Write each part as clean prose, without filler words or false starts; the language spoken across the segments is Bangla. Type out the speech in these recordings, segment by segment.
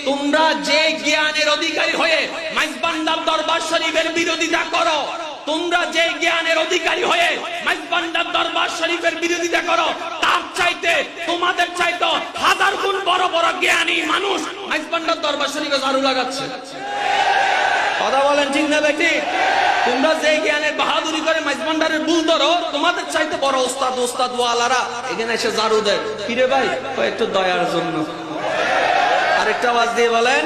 তোমরা যে জ্ঞানের অধিকারী হয়ে মাইজবান্ডার দরবার শরীফের বিরোধিতা করো, তোমরা যে জ্ঞানের অধিকারী হয়ে মাইজবান্ডার দরবার শরীফের বিরোধিতা করো, তার চাইতে তোমাদের চাইতে হাজার গুণ বড় বড় জ্ঞানী মানুষ মাইজবান্ডার দরবার শরীফে ঝাড়ু লাগাচ্ছে। কথা বলেন ঠিক না বেটি? তোমরা যে জ্ঞানের বাহাদুরি করে মাইজবান্ডারের বুল ধরো, তোমাদের চাইতে বড় ওস্তাদ ওয়ালারা এখানে এসে ঝাড়ু দেয়। কিরে ভাই, একটু দয়ার জন্য আরেকটা আওয়াজ দিয়ে বলেন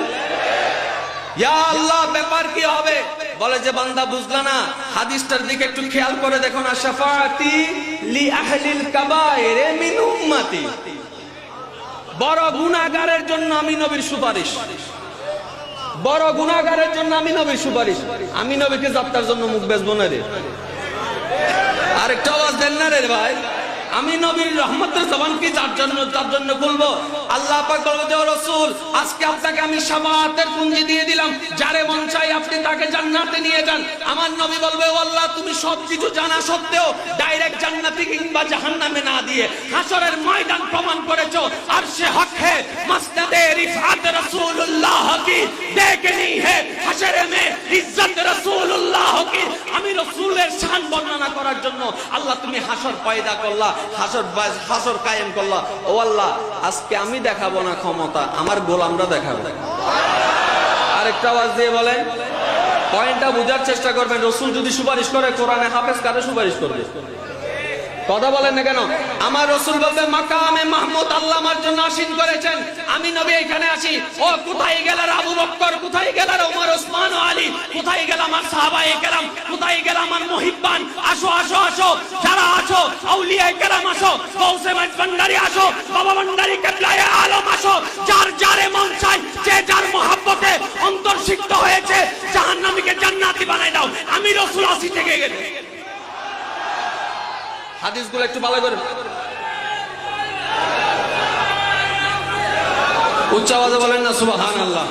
ইয়া আল্লাহ, ব্যাপার কি হবে? বলে যে বান্দা বুঝলা না, হাদিসটার দিকে একটু খেয়াল করে দেখো না, শাফাআতি লি আহলিল কাবায়ের মিন উম্মতি, বড় গুনাহগারের জন্য আমি নবীর সুপারিশ, বড় গুনাহগারের জন্য আমি নবীর সুপারিশ। আমি নবীকে যাত্রার জন্য মুখ বেচবো না রে। আরেকটা আওয়াজ দেন না রে ভাই। আমি নবীর রহমতের জবান কি যার জন্য বলবো? আল্লাহ পাক বলবে যে রাসূল, আজকে আপনাকে আমি শাফাআতের পুঞ্জি দিয়ে দিলাম, যারে মন চাই আপনি তাকে জান্নাতে নিয়ে যান। আমার নবী বলবে ও আল্লাহ, তুমি সবকিছু জানা সত্ত্বেও ডাইরেক্ট জান্নাতে কিংবা জাহান্নামে না দিয়ে হাসরের ময়দান প্রমাণ করেছো। আরশে হক হে মসনদে রিফাত রাসূলুল্লাহ কি দেখে নি হে হাসরে মে ইজ্জত রাসূলুল্লাহ কি। আমি রাসূলের শান বর্ণনা করার জন্য আল্লাহ তুমি হাসর পয়দা করলা, হাসর কায়েম করলা। ও আল্লাহ, আজকে আমি দেখাবো না ক্ষমতা, আমার গোলামরা দেখাবে। আরেকটা আওয়াজ দিয়ে বলেন, পয়েন্টটা বোঝার চেষ্টা করবেন। রাসূল যদি সুপারিশ করে, কোরআনে হাফেজ কারে সুপারিশ করবে? কথা বলেন না কেন? আমার রাসূল বলবে মাকামে মাহমুদ আল্লাহ আমার জন্য আসীন করেছেন, আমি নবী এখানে আসি। ও কোথায় গেল আবু বকর, কোথায় গেল ওমর, ওসমান ও আলী, কোথায় গেল আমার সাহাবায়ে কেরাম, কোথায় গেল আমার মুহিব্বান? আসো আসো আসো, যারা আছো আউলিয়ায়ে কেরাম আসো, গৌসে মাইজবান্ডারি আসো, বাবা ভান্ডারী কিবলায়ে আলম আসো। যার যারে মন চায়, যে যার মহব্বতে অন্তর্সিক্ত হয়েছে, জাহান্নামীকে জান্নাতি বানাই দাও। আমি রাসূল আসি থেকে গেলে হাদিসগুলো একটু ভালো করে উচ্চ আওয়াজে বলেন না সুবহানাল্লাহ।